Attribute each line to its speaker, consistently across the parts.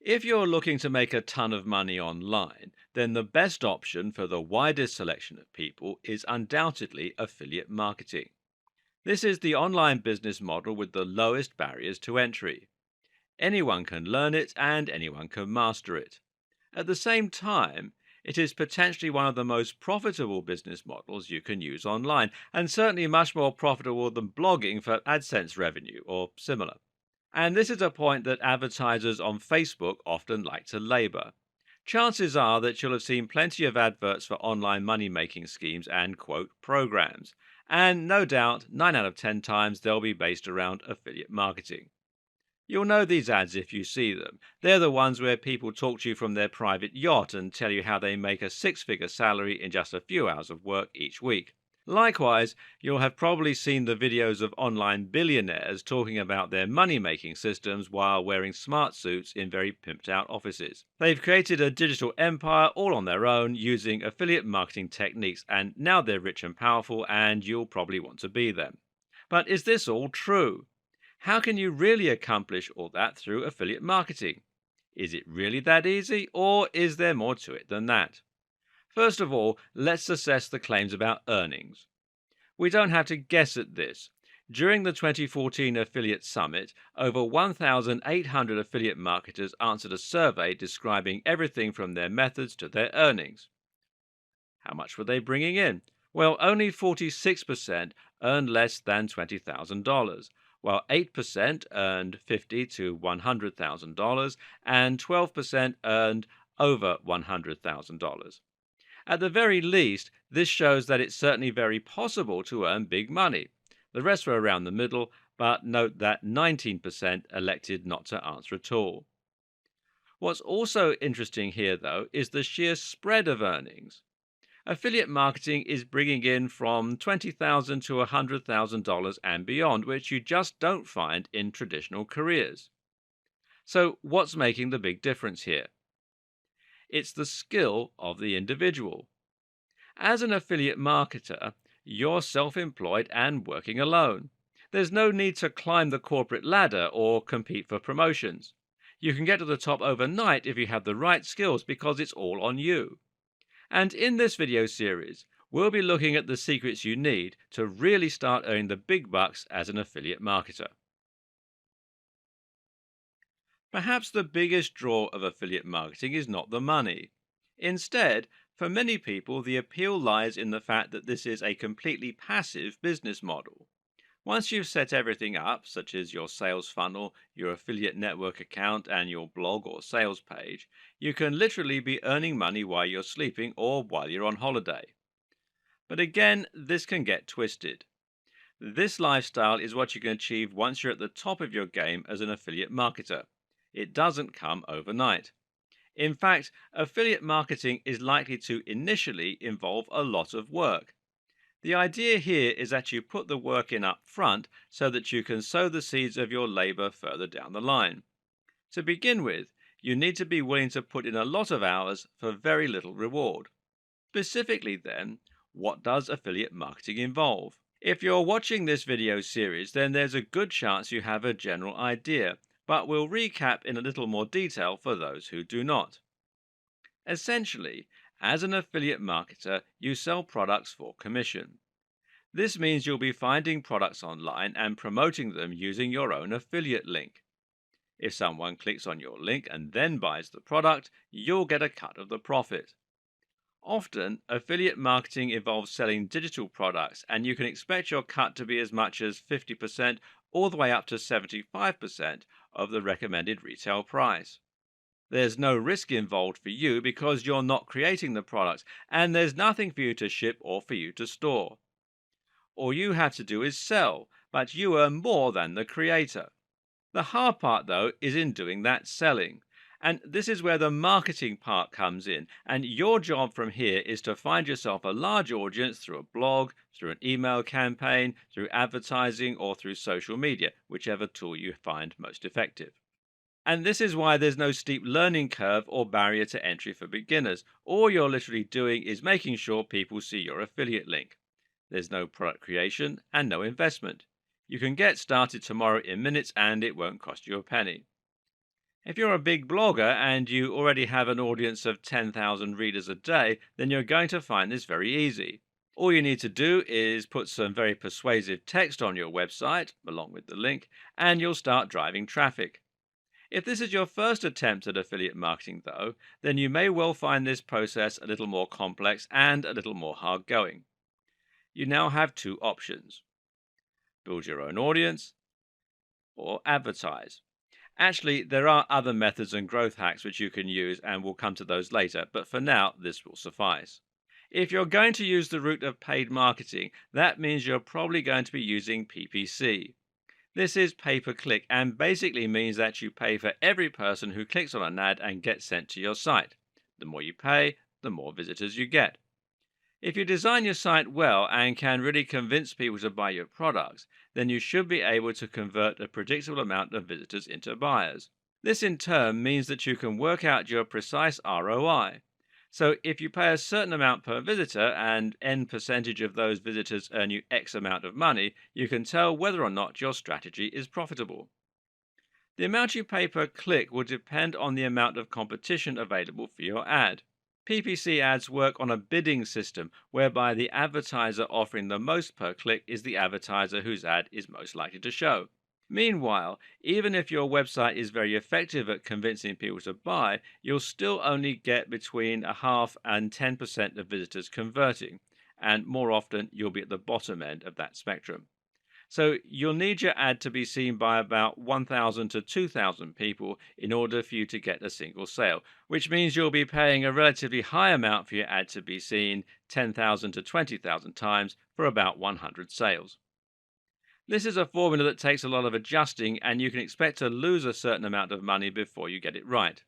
Speaker 1: If you're looking to make a ton of money online, then the best option for the widest selection of people is undoubtedly affiliate marketing. This is the online business model with the lowest barriers to entry. Anyone can learn it and anyone can master it. At the same time, it is potentially one of the most profitable business models you can use online, and certainly much more profitable than blogging for AdSense revenue or similar. And this is a point that advertisers on Facebook often like to labour. Chances are that you'll have seen plenty of adverts for online money making schemes and quote programs. And no doubt, 9 out of 10 times they'll be based around affiliate marketing. You'll know these ads if you see them. They're the ones where people talk to you from their private yacht and tell you how they make a six-figure salary in just a few hours of work each week. Likewise, you'll have probably seen the videos of online billionaires talking about their money-making systems while wearing smart suits in very pimped out offices. They've created a digital empire all on their own using affiliate marketing techniques, and now they're rich and powerful, and you'll probably want to be them. But is this all true? How can you really accomplish all that through affiliate marketing? Is it really that easy, or is there more to it than that? First of all, let's assess the claims about earnings. We don't have to guess at this. During the 2014 Affiliate Summit, over 1,800 affiliate marketers answered a survey describing everything from their methods to their earnings. How much were they bringing in? Well, only 46% earned less than $20,000, while 8% earned $50,000 to $100,000 and 12% earned over $100,000. At the very least, this shows that it's certainly very possible to earn big money. The rest were around the middle, but note that 19% elected not to answer at all. What's also interesting here, though, is the sheer spread of earnings. Affiliate marketing is bringing in from $20,000 to $100,000 and beyond, which you just don't find in traditional careers. So, what's making the big difference here? It's the skill of the individual. As an affiliate marketer, you're self employed and working alone. There's no need to climb the corporate ladder or compete for promotions. You can get to the top overnight if you have the right skills because it's all on you. And in this video series, we'll be looking at the secrets you need to really start earning the big bucks as an affiliate marketer. Perhaps the biggest draw of affiliate marketing is not the money. Instead, for many people, the appeal lies in the fact that this is a completely passive business model. Once you've set everything up, such as your sales funnel, your affiliate network account, and your blog or sales page, you can literally be earning money while you're sleeping or while you're on holiday. But again, this can get twisted. This lifestyle is what you can achieve once you're at the top of your game as an affiliate marketer. It doesn't come overnight. In fact, affiliate marketing is likely to initially involve a lot of work. The idea here is that you put the work in up front so that you can sow the seeds of your labor further down the line. To begin with, you need to be willing to put in a lot of hours for very little reward. Specifically, then, what does affiliate marketing involve? If you're watching this video series, then there's a good chance you have a general idea, but we'll recap in a little more detail for those who do not. Essentially, as an affiliate marketer, you sell products for commission. This means you'll be finding products online and promoting them using your own affiliate link. If someone clicks on your link and then buys the product, you'll get a cut of the profit. Often, affiliate marketing involves selling digital products, and you can expect your cut to be as much as 50% all the way up to 75% of the recommended retail price. There's no risk involved for you because you're not creating the products, and there's nothing for you to ship or for you to store. All you have to do is sell, but you earn more than the creator. The hard part, though, is in doing that selling. And this is where the marketing part comes in. And your job from here is to find yourself a large audience through a blog, through an email campaign, through advertising, or through social media, whichever tool you find most effective. And this is why there's no steep learning curve or barrier to entry for beginners. All you're literally doing is making sure people see your affiliate link. There's no product creation and no investment. You can get started tomorrow in minutes and it won't cost you a penny. If you're a big blogger and you already have an audience of 10,000 readers a day, then you're going to find this very easy. All you need to do is put some very persuasive text on your website, along with the link, and you'll start driving traffic. If this is your first attempt at affiliate marketing, though, then you may well find this process a little more complex and a little more hard going. You now have two options: build your own audience or advertise. Actually, there are other methods and growth hacks which you can use, and we'll come to those later, but for now, this will suffice. If you're going to use the route of paid marketing, that means you're probably going to be using PPC. This is pay per click and basically means that you pay for every person who clicks on an ad and gets sent to your site. The more you pay, the more visitors you get. If you design your site well and can really convince people to buy your products, then you should be able to convert a predictable amount of visitors into buyers. This in turn means that you can work out your precise ROI. So if you pay a certain amount per visitor and N percentage of those visitors earn you X amount of money, you can tell whether or not your strategy is profitable. The amount you pay per click will depend on the amount of competition available for your ad. PPC ads work on a bidding system whereby the advertiser offering the most per click is the advertiser whose ad is most likely to show. Meanwhile, even if your website is very effective at convincing people to buy, you'll still only get between a half and 10% of visitors converting, and more often you'll be at the bottom end of that spectrum. So you'll need your ad to be seen by about 1,000 to 2,000 people in order for you to get a single sale, which means you'll be paying a relatively high amount for your ad to be seen 10,000 to 20,000 times for about 100 sales. This is a formula that takes a lot of adjusting, and you can expect to lose a certain amount of money before you get it right.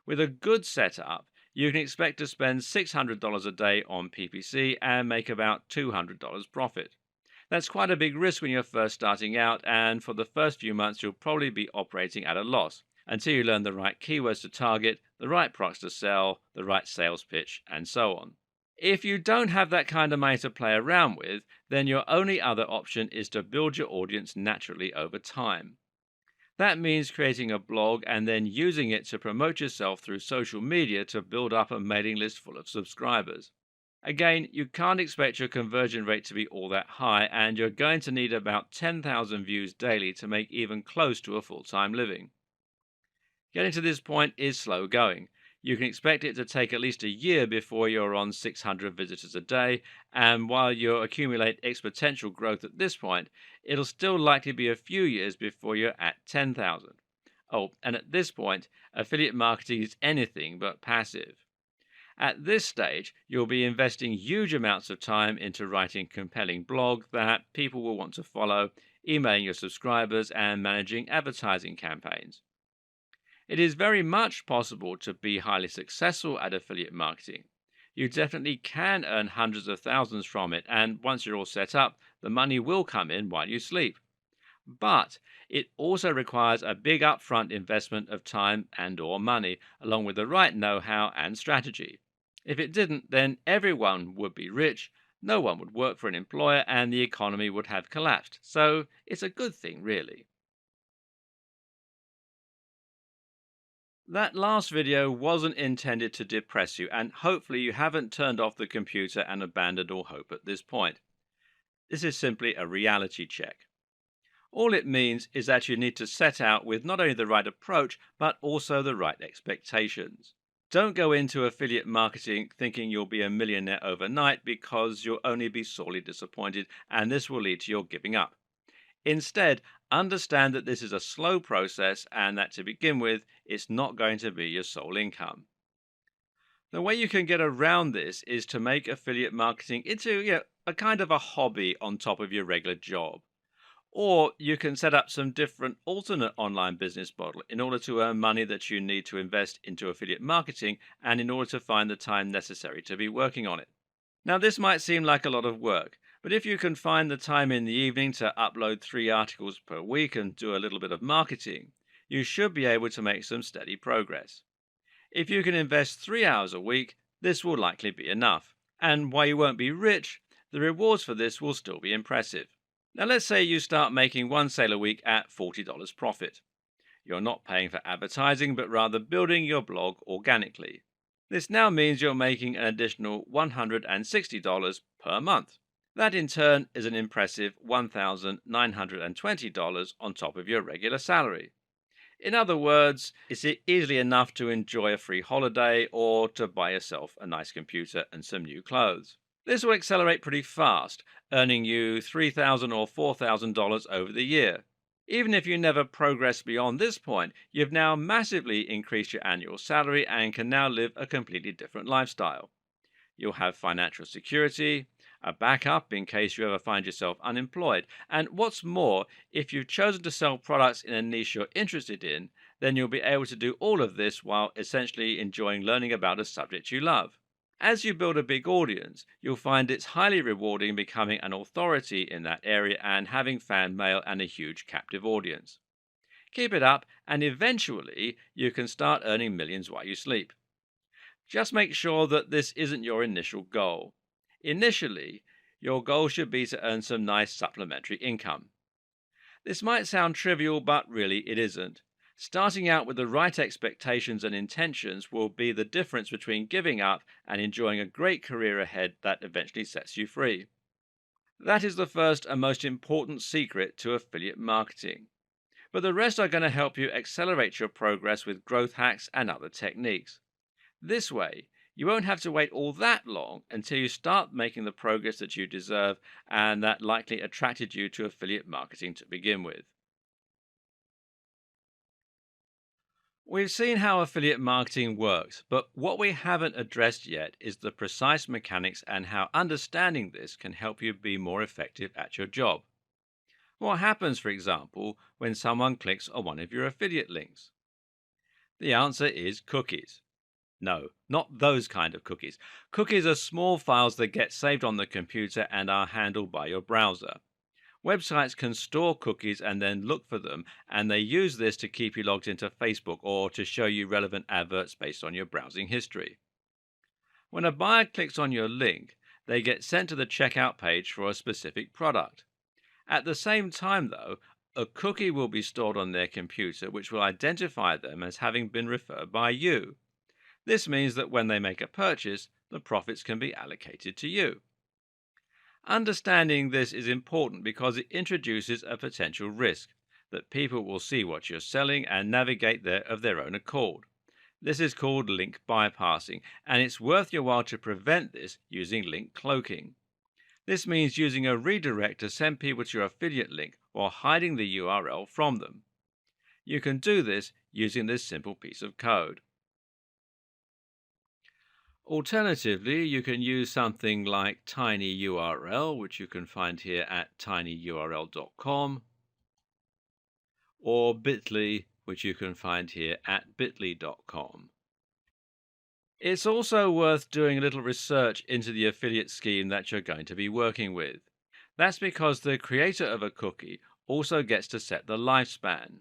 Speaker 1: With a good setup, you can expect to spend $600 a day on PPC and make about $200 profit. That's quite a big risk when you're first starting out, and for the first few months, you'll probably be operating at a loss until you learn the right keywords to target, the right products to sell, the right sales pitch, and so on. If you don't have that kind of money to play around with, then your only other option is to build your audience naturally over time. That means creating a blog and then using it to promote yourself through social media to build up a mailing list full of subscribers. Again, you can't expect your conversion rate to be all that high, and you're going to need about 10,000 views daily to make even close to a full-time living. Getting to this point is slow going. You can expect it to take at least a year before you're on 600 visitors a day, and while you accumulate exponential growth at this point, it'll still likely be a few years before you're at 10,000. Oh, and at this point, affiliate marketing is anything but passive. At this stage, you'll be investing huge amounts of time into writing compelling blog that people will want to follow, emailing your subscribers, and managing advertising campaigns. It is very much possible to be highly successful at affiliate marketing. You definitely can earn hundreds of thousands from it, and once you're all set up, the money will come in while you sleep. But it also requires a big upfront investment of time and or money, along with the right know-how and strategy. If it didn't, then everyone would be rich, no one would work for an employer, and the economy would have collapsed. So it's a good thing, really. That last video wasn't intended to depress you, and hopefully you haven't turned off the computer and abandoned all hope at this point. This is simply a reality check. All it means is that you need to set out with not only the right approach, but also the right expectations. Don't go into affiliate marketing thinking you'll be a millionaire overnight, because you'll only be sorely disappointed, and this will lead to your giving up. Instead, understand that this is a slow process and that to begin with, it's not going to be your sole income. The way you can get around this is to make affiliate marketing into a kind of a hobby on top of your regular job. Or you can set up some different alternate online business model in order to earn money that you need to invest into affiliate marketing and in order to find the time necessary to be working on it. Now, this might seem like a lot of work, but if you can find the time in the evening to upload 3 articles per week and do a little bit of marketing, you should be able to make some steady progress. If you can invest 3 hours a week, this will likely be enough. And while you won't be rich, the rewards for this will still be impressive. Now, let's say you start making one sale a week at $40 profit. You're not paying for advertising, but rather building your blog organically. This now means you're making an additional $160 per month. That in turn is an impressive $1,920 on top of your regular salary. In other words, it's easily enough to enjoy a free holiday or to buy yourself a nice computer and some new clothes. This will accelerate pretty fast, earning you $3,000 or $4,000 over the year. Even if you never progress beyond this point, you've now massively increased your annual salary and can now live a completely different lifestyle. You'll have financial security, a backup in case you ever find yourself unemployed. And what's more, if you've chosen to sell products in a niche you're interested in, then you'll be able to do all of this while essentially enjoying learning about a subject you love. As you build a big audience, you'll find it's highly rewarding becoming an authority in that area and having fan mail and a huge captive audience. Keep it up, and eventually you can start earning millions while you sleep. Just make sure that this isn't your initial goal. Initially, your goal should be to earn some nice supplementary income. This might sound trivial, but really it isn't. Starting out with the right expectations and intentions will be the difference between giving up and enjoying a great career ahead that eventually sets you free. That is the first and most important secret to affiliate marketing. But the rest are going to help you accelerate your progress with growth hacks and other techniques. This way, you won't have to wait all that long until you start making the progress that you deserve and that likely attracted you to affiliate marketing to begin with. We've seen how affiliate marketing works, but what we haven't addressed yet is the precise mechanics and how understanding this can help you be more effective at your job. What happens, for example, when someone clicks on one of your affiliate links? The answer is cookies. No, not those kind of cookies. Cookies are small files that get saved on the computer and are handled by your browser. Websites can store cookies and then look for them, and they use this to keep you logged into Facebook or to show you relevant adverts based on your browsing history. When a buyer clicks on your link, they get sent to the checkout page for a specific product. At the same time, though, a cookie will be stored on their computer which will identify them as having been referred by you. This means that when they make a purchase, the profits can be allocated to you. Understanding this is important because it introduces a potential risk that people will see what you're selling and navigate there of their own accord. This is called link bypassing, and it's worth your while to prevent this using link cloaking. This means using a redirect to send people to your affiliate link while hiding the URL from them. You can do this using this simple piece of code. Alternatively, you can use something like tinyurl, which you can find here at tinyurl.com, or bit.ly, which you can find here at bit.ly.com. It's also worth doing a little research into the affiliate scheme that you're going to be working with. That's because the creator of a cookie also gets to set the lifespan.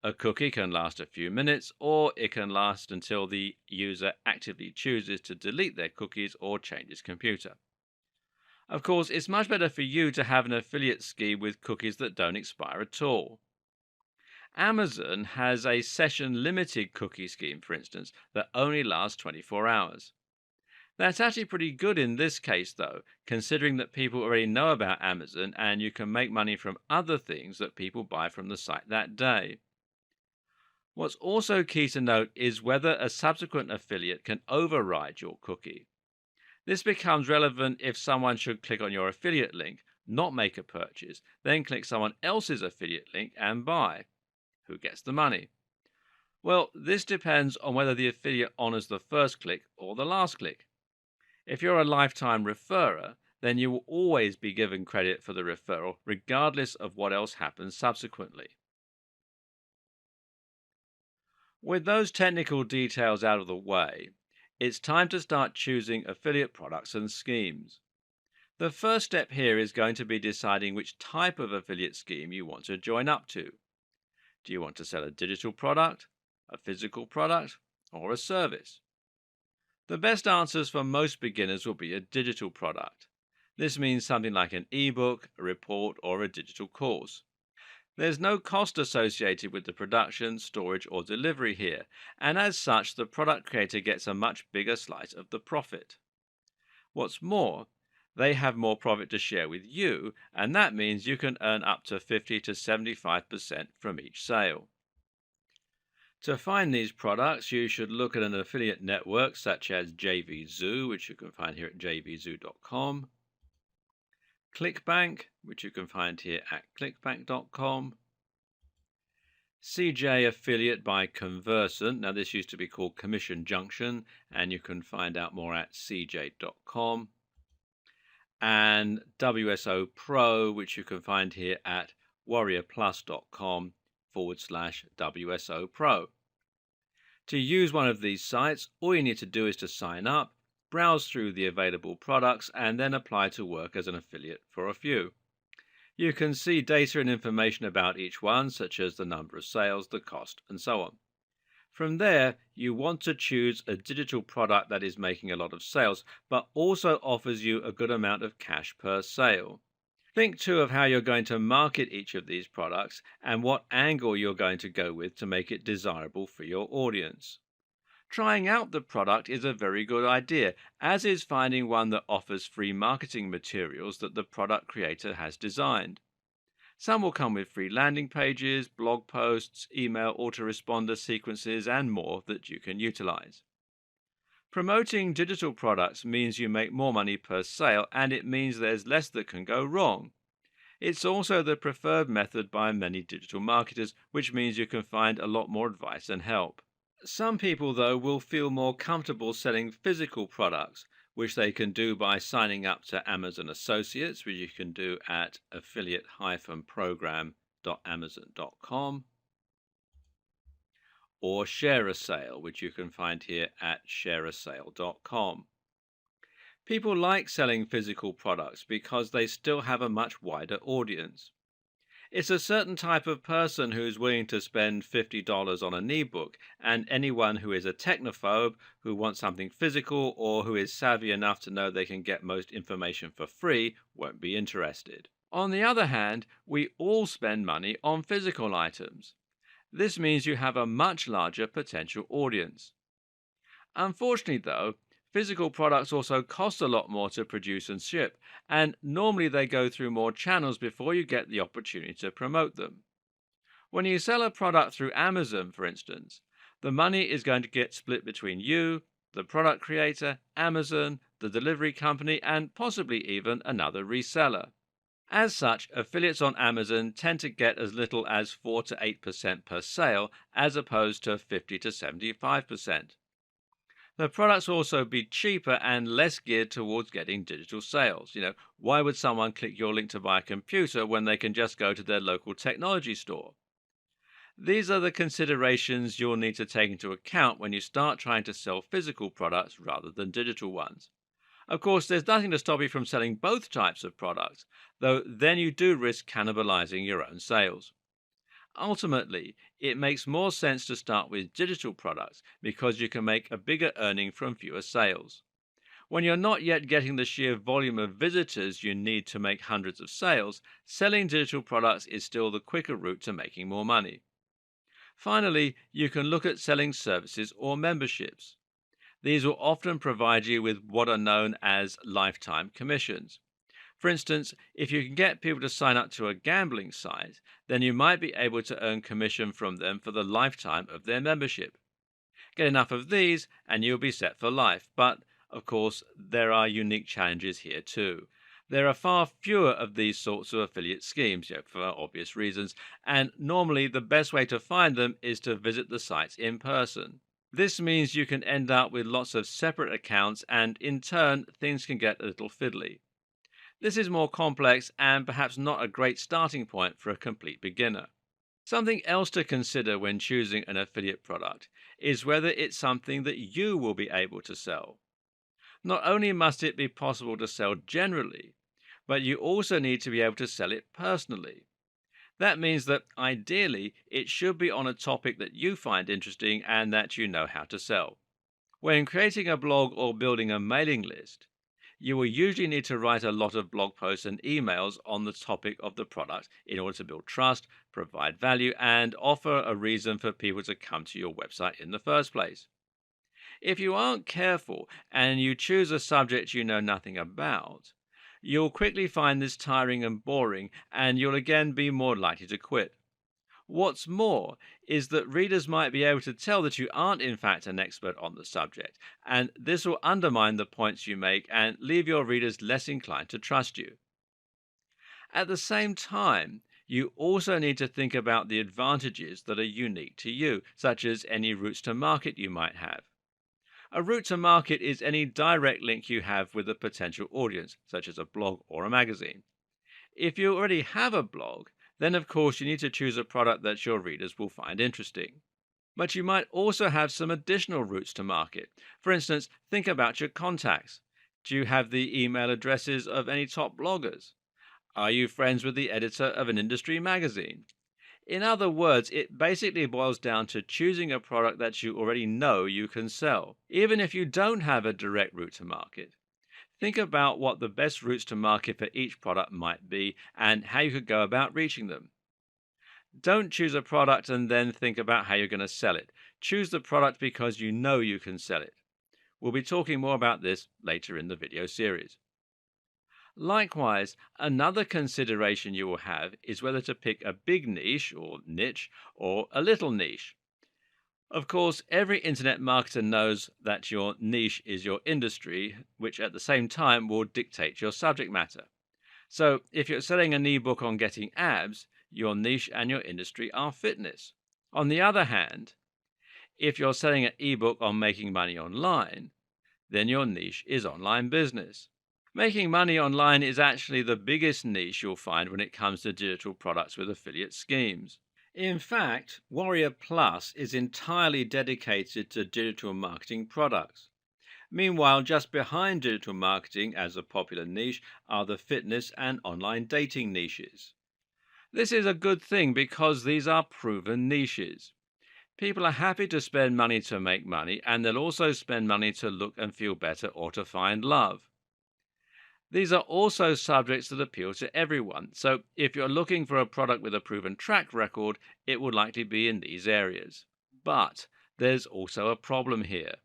Speaker 1: A cookie can last a few minutes, or it can last until the user actively chooses to delete their cookies or change its computer. Of course, it's much better for you to have an affiliate scheme with cookies that don't expire at all. Amazon has a session limited cookie scheme, for instance, that only lasts 24 hours. That's actually pretty good in this case, though, considering that people already know about Amazon and you can make money from other things that people buy from the site that day. What's also key to note is whether a subsequent affiliate can override your cookie. This becomes relevant if someone should click on your affiliate link, not make a purchase, then click someone else's affiliate link and buy. Who gets the money? Well, this depends on whether the affiliate honors the first click or the last click. If you're a lifetime referrer, then you will always be given credit for the referral, regardless of what else happens subsequently. With those technical details out of the way, it's time to start choosing affiliate products and schemes. The first step here is going to be deciding which type of affiliate scheme you want to join up to. Do you want to sell a digital product, a physical product, or a service? The best answers for most beginners will be a digital product. This means something like an ebook, a report, or a digital course. There's no cost associated with the production, storage, or delivery here, and as such, the product creator gets a much bigger slice of the profit. What's more, they have more profit to share with you, and that means you can earn up to 50 to 75% from each sale. To find these products, you should look at an affiliate network such as JVZoo, which you can find here at jvzoo.com, ClickBank, which you can find here at clickbank.com, CJ Affiliate by Conversant. Now, this used to be called Commission Junction, and you can find out more at cj.com, and WSO Pro, which you can find here at warriorplus.com/WSO Pro. To use one of these sites, all you need to do is to sign up, browse through the available products, and then apply to work as an affiliate for a few. You can see data and information about each one, such as the number of sales, the cost, and so on. From there, you want to choose a digital product that is making a lot of sales, but also offers you a good amount of cash per sale. Think too of how you're going to market each of these products and what angle you're going to go with to make it desirable for your audience. Trying out the product is a very good idea, as is finding one that offers free marketing materials that the product creator has designed. Some will come with free landing pages, blog posts, email autoresponder sequences, and more that you can utilize. Promoting digital products means you make more money per sale, and it means there's less that can go wrong. It's also the preferred method by many digital marketers, which means you can find a lot more advice and help. Some people, though, will feel more comfortable selling physical products, which they can do by signing up to Amazon Associates, which you can do at affiliate-program.amazon.com, or ShareASale, which you can find here at shareasale.com. People like selling physical products because they still have a much wider audience. It's a certain type of person who's willing to spend $50 on an ebook, and anyone who is a technophobe, who wants something physical, or who is savvy enough to know they can get most information for free won't be interested. On the other hand, we all spend money on physical items. This means you have a much larger potential audience. Unfortunately, though, physical products also cost a lot more to produce and ship, and normally they go through more channels before you get the opportunity to promote them. When you sell a product through Amazon, for instance, the money is going to get split between you, the product creator, Amazon, the delivery company, and possibly even another reseller. As such, affiliates on Amazon tend to get as little as 4 to 8% per sale, as opposed to 50 to 75%. The products will also be cheaper and less geared towards getting digital sales. Why would someone click your link to buy a computer when they can just go to their local technology store? These are the considerations you'll need to take into account when you start trying to sell physical products rather than digital ones. Of course, there's nothing to stop you from selling both types of products, though then you do risk cannibalizing your own sales. Ultimately, it makes more sense to start with digital products because you can make a bigger earning from fewer sales. When you're not yet getting the sheer volume of visitors you need to make hundreds of sales, selling digital products is still the quicker route to making more money. Finally, you can look at selling services or memberships. These will often provide you with what are known as lifetime commissions. For instance, if you can get people to sign up to a gambling site, then you might be able to earn commission from them for the lifetime of their membership. Get enough of these and you'll be set for life. But, of course, there are unique challenges here too. There are far fewer of these sorts of affiliate schemes, for obvious reasons, and normally the best way to find them is to visit the sites in person. This means you can end up with lots of separate accounts, and in turn, things can get a little fiddly. This is more complex and perhaps not a great starting point for a complete beginner. Something else to consider when choosing an affiliate product is whether it's something that you will be able to sell. Not only must it be possible to sell generally, but you also need to be able to sell it personally. That means that ideally it should be on a topic that you find interesting and that you know how to sell. When creating a blog or building a mailing list, You will usually need to write a lot of blog posts and emails on the topic of the product in order to build trust, provide value, and offer a reason for people to come to your website in the first place. If you aren't careful and you choose a subject you know nothing about, you'll quickly find this tiring and boring, and you'll again be more likely to quit. What's more is that readers might be able to tell that you aren't, in fact, an expert on the subject, and this will undermine the points you make and leave your readers less inclined to trust you. At the same time, you also need to think about the advantages that are unique to you, such as any routes to market you might have. A route to market is any direct link you have with a potential audience, such as a blog or a magazine. If you already have a blog, then of course you need to choose a product that your readers will find interesting. But you might also have some additional routes to market. For instance, think about your contacts. Do you have the email addresses of any top bloggers? Are you friends with the editor of an industry magazine? In other words, it basically boils down to choosing a product that you already know you can sell, even if you don't have a direct route to market. Think about what the best routes to market for each product might be and how you could go about reaching them. Don't choose a product and then think about how you're going to sell it. Choose the product because you know you can sell it. We'll be talking more about this later in the video series. Likewise, another consideration you will have is whether to pick a big niche or niche or a little niche. Of course, every internet marketer knows that your niche is your industry, which at the same time will dictate your subject matter. So, if you're selling an ebook on getting abs, your niche and your industry are fitness. On the other hand, if you're selling an ebook on making money online, then your niche is online business. Making money online is actually the biggest niche you'll find when it comes to digital products with affiliate schemes. In fact, Warrior Plus is entirely dedicated to digital marketing products. Meanwhile, just behind digital marketing as a popular niche are the fitness and online dating niches. This is a good thing because these are proven niches. People are happy to spend money to make money, and they'll also spend money to look and feel better or to find love. These are also subjects that appeal to everyone, so if you're looking for a product with a proven track record, it would likely be in these areas. But there's also a problem here.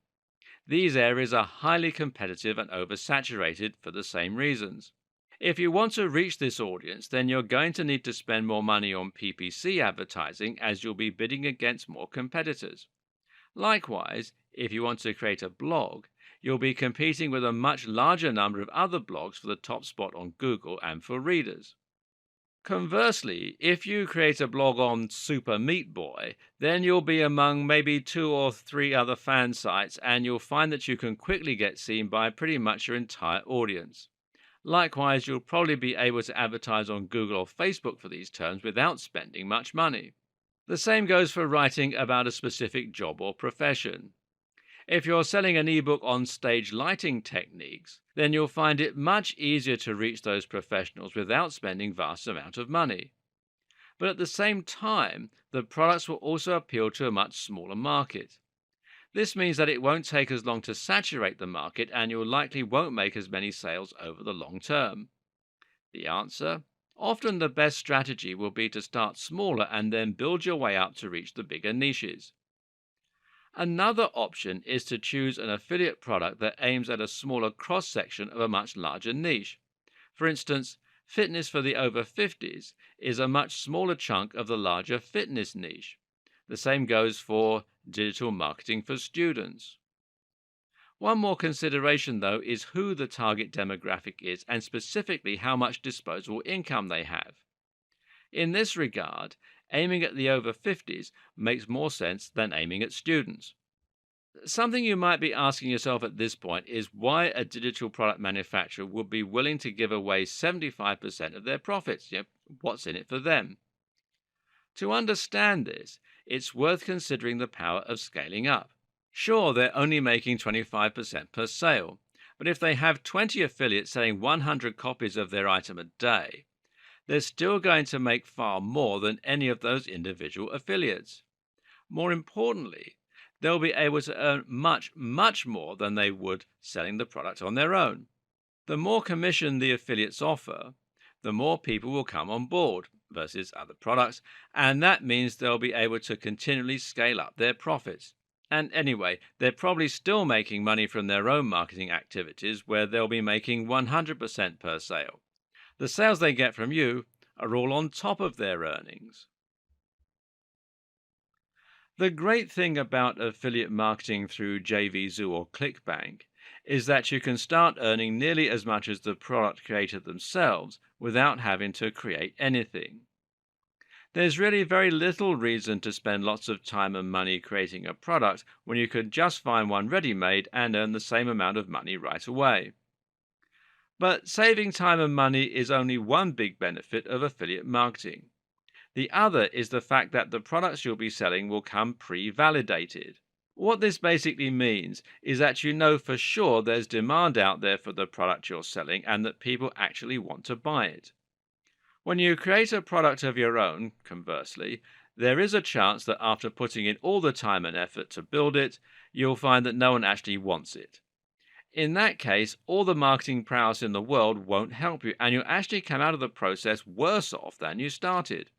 Speaker 1: These areas are highly competitive and oversaturated for the same reasons. If you want to reach this audience, then you're going to need to spend more money on PPC advertising as you'll be bidding against more competitors. Likewise, if you want to create a blog, you'll be competing with a much larger number of other blogs for the top spot on Google and for readers. Conversely, if you create a blog on Super Meat Boy, then you'll be among maybe 2 or 3 other fan sites, and you'll find that you can quickly get seen by pretty much your entire audience. Likewise, you'll probably be able to advertise on Google or Facebook for these terms without spending much money. The same goes for writing about a specific job or profession. If you're selling an ebook on stage lighting techniques, then you'll find it much easier to reach those professionals without spending vast amount of money. But at the same time, the products will also appeal to a much smaller market. This means that it won't take as long to saturate the market, and you likely won't make as many sales over the long term. The answer? Often the best strategy will be to start smaller and then build your way up to reach the bigger niches. Another option is to choose an affiliate product that aims at a smaller cross section of a much larger niche. For instance, fitness for the over 50s is a much smaller chunk of the larger fitness niche. The same goes for digital marketing for students. One more consideration, though, is who the target demographic is and specifically how much disposable income they have. In this regard, aiming at the over 50s makes more sense than aiming at students. Something you might be asking yourself at this point is why a digital product manufacturer would be willing to give away 75% of their profits. What's in it for them? To understand this, it's worth considering the power of scaling up. Sure, they're only making 25% per sale, but if they have 20 affiliates selling 100 copies of their item a day, they're still going to make far more than any of those individual affiliates. More importantly, they'll be able to earn much, much more than they would selling the product on their own. The more commission the affiliates offer, the more people will come on board versus other products, and that means they'll be able to continually scale up their profits. And anyway, they're probably still making money from their own marketing activities where they'll be making 100% per sale. The sales they get from you are all on top of their earnings. The great thing about affiliate marketing through JVZoo or ClickBank is that you can start earning nearly as much as the product creator themselves without having to create anything. There's really very little reason to spend lots of time and money creating a product when you could just find one ready made and earn the same amount of money right away. But saving time and money is only one big benefit of affiliate marketing. The other is the fact that the products you'll be selling will come pre validated. What this basically means is that you know for sure there's demand out there for the product you're selling and that people actually want to buy it. When you create a product of your own, conversely, there is a chance that after putting in all the time and effort to build it, you'll find that no one actually wants it. In that case, all the marketing prowess in the world won't help you, and you'll actually come out of the process worse off than you started.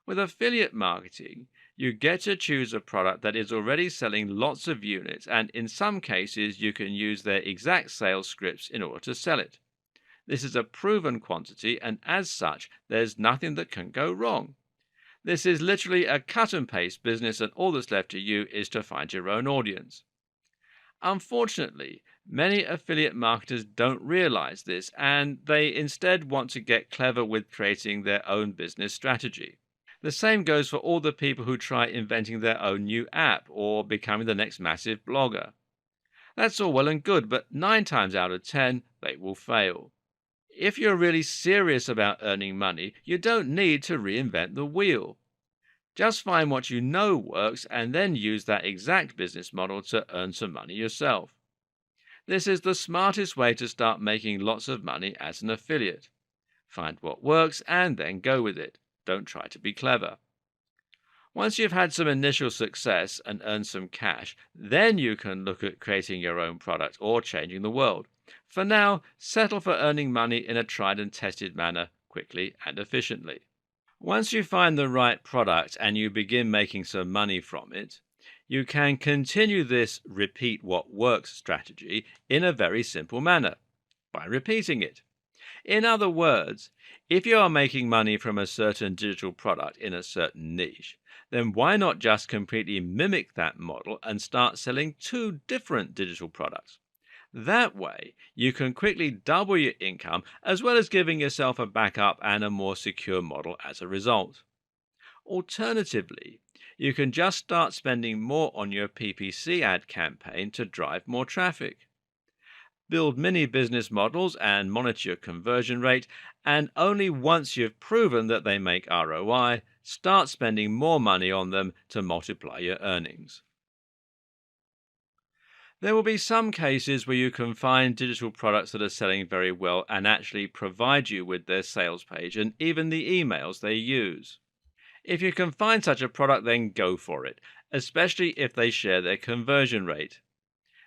Speaker 1: With affiliate marketing, you get to choose a product that is already selling lots of units, and in some cases, you can use their exact sales scripts in order to sell it. This is a proven quantity, and as such, there's nothing that can go wrong. This is literally a cut and paste business, and all that's left to you is to find your own audience. Unfortunately, many affiliate marketers don't realize this, and they instead want to get clever with creating their own business strategy. The same goes for all the people who try inventing their own new app or becoming the next massive blogger. That's all well and good, but 9 times out of 10, they will fail. If you're really serious about earning money, you don't need to reinvent the wheel. Just find what you know works and then use that exact business model to earn some money yourself. This is the smartest way to start making lots of money as an affiliate. Find what works and then go with it. Don't try to be clever. Once you've had some initial success and earned some cash, then you can look at creating your own product or changing the world. For now, settle for earning money in a tried and tested manner, quickly and efficiently. Once you find the right product and you begin making some money from it, you can continue this repeat what works strategy in a very simple manner by repeating it. In other words, if you are making money from a certain digital product in a certain niche, then why not just completely mimic that model and start selling 2 different digital products? That way, you can quickly double your income as well as giving yourself a backup and a more secure model as a result. Alternatively, you can just start spending more on your PPC ad campaign to drive more traffic. Build mini business models and monitor your conversion rate, and only once you've proven that they make ROI, start spending more money on them to multiply your earnings. There will be some cases where you can find digital products that are selling very well and actually provide you with their sales page and even the emails they use. If you can find such a product, then go for it, especially if they share their conversion rate.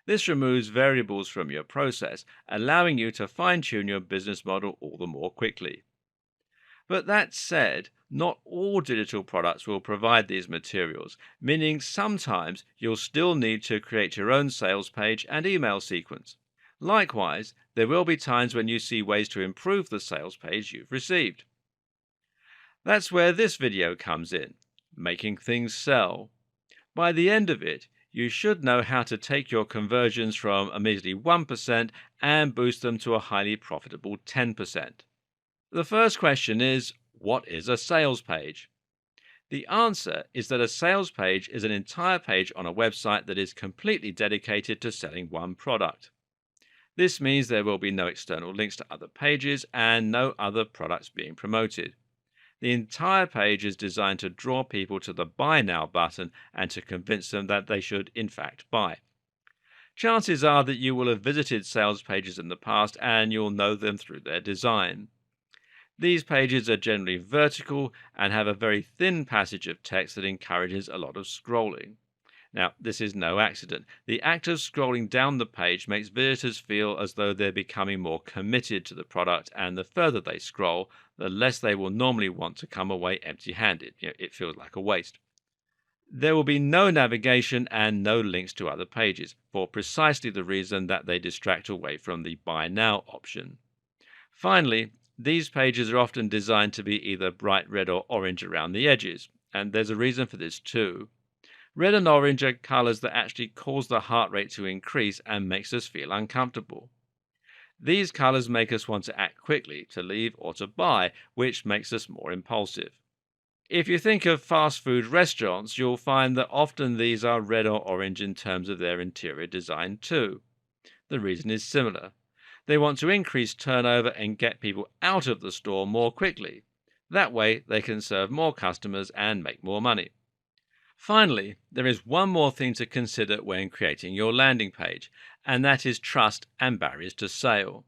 Speaker 1: This removes variables from your process, allowing you to fine-tune your business model all the more quickly. But that said, not all digital products will provide these materials, meaning sometimes you'll still need to create your own sales page and email sequence. Likewise, there will be times when you see ways to improve the sales page you've received. That's where this video comes in, making things sell. By the end of it, you should know how to take your conversions from a measly 1% and boost them to a highly profitable 10%. The first question is, what is a sales page? The answer is that a sales page is an entire page on a website that is completely dedicated to selling one product. This means there will be no external links to other pages and no other products being promoted. The entire page is designed to draw people to the Buy Now button and to convince them that they should, in fact, buy. Chances are that you will have visited sales pages in the past and you'll know them through their design. These pages are generally vertical and have a very thin passage of text that encourages a lot of scrolling. Now, this is no accident. The act of scrolling down the page makes visitors feel as though they're becoming more committed to the product, and the further they scroll, the less they will normally want to come away empty handed. It feels like a waste. There will be no navigation and no links to other pages for precisely the reason that they distract away from the Buy Now option. Finally, these pages are often designed to be either bright red or orange around the edges, and there's a reason for this too. Red and orange are colors that actually cause the heart rate to increase and makes us feel uncomfortable. These colors make us want to act quickly, to leave or to buy, which makes us more impulsive. If you think of fast food restaurants, you'll find that often these are red or orange in terms of their interior design too. The reason is similar. They want to increase turnover and get people out of the store more quickly. That way, they can serve more customers and make more money. Finally, there is one more thing to consider when creating your landing page, and that is trust and barriers to sale.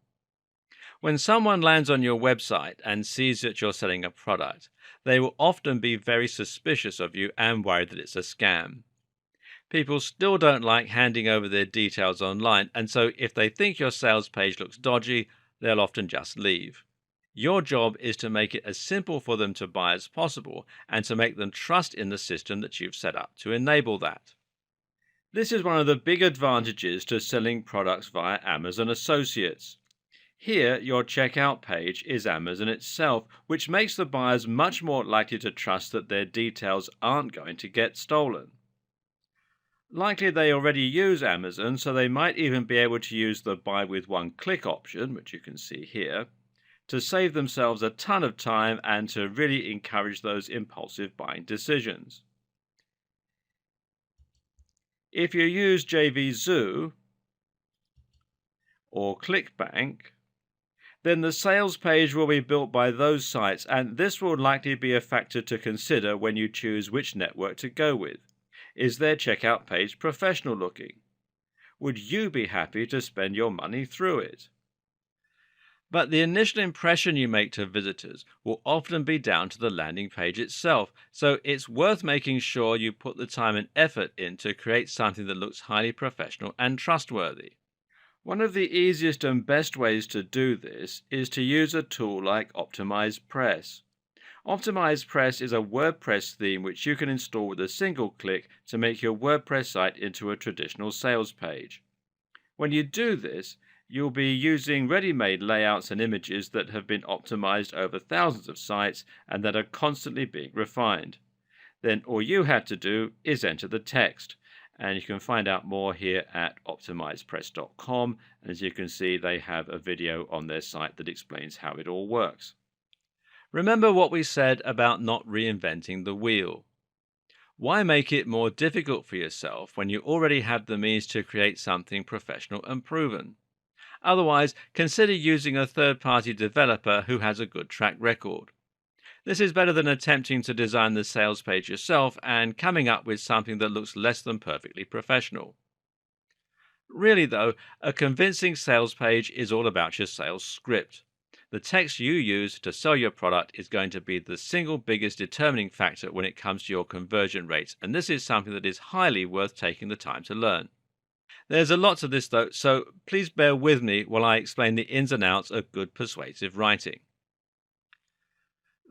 Speaker 1: When someone lands on your website and sees that you're selling a product, they will often be very suspicious of you and worried that it's a scam. People still don't like handing over their details online, and so if they think your sales page looks dodgy, they'll often just leave. Your job is to make it as simple for them to buy as possible and to make them trust in the system that you've set up to enable that. This is one of the big advantages to selling products via Amazon Associates. Here, your checkout page is Amazon itself, which makes the buyers much more likely to trust that their details aren't going to get stolen. Likely they already use Amazon, so they might even be able to use the buy with one click option, which you can see here, to save themselves a ton of time and to really encourage those impulsive buying decisions. If you use JVZoo or ClickBank, then the sales page will be built by those sites, and this will likely be a factor to consider when you choose which network to go with. Is their checkout page professional looking? Would you be happy to spend your money through it? But the initial impression you make to visitors will often be down to the landing page itself, so it's worth making sure you put the time and effort in to create something that looks highly professional and trustworthy. One of the easiest and best ways to do this is to use a tool like OptimizePress. OptimizePress is a WordPress theme which you can install with a single click to make your WordPress site into a traditional sales page. When you do this, you'll be using ready-made layouts and images that have been optimized over thousands of sites and that are constantly being refined. Then all you have to do is enter the text. And you can find out more here at optimizepress.com. And as you can see, they have a video on their site that explains how it all works. Remember what we said about not reinventing the wheel. Why make it more difficult for yourself when you already have the means to create something professional and proven? Otherwise, consider using a third-party developer who has a good track record. This is better than attempting to design the sales page yourself and coming up with something that looks less than perfectly professional. Really though, a convincing sales page is all about your sales script. The text you use to sell your product is going to be the single biggest determining factor when it comes to your conversion rates, and this is something that is highly worth taking the time to learn. There's a lot to this though, so please bear with me while I explain the ins and outs of good persuasive writing.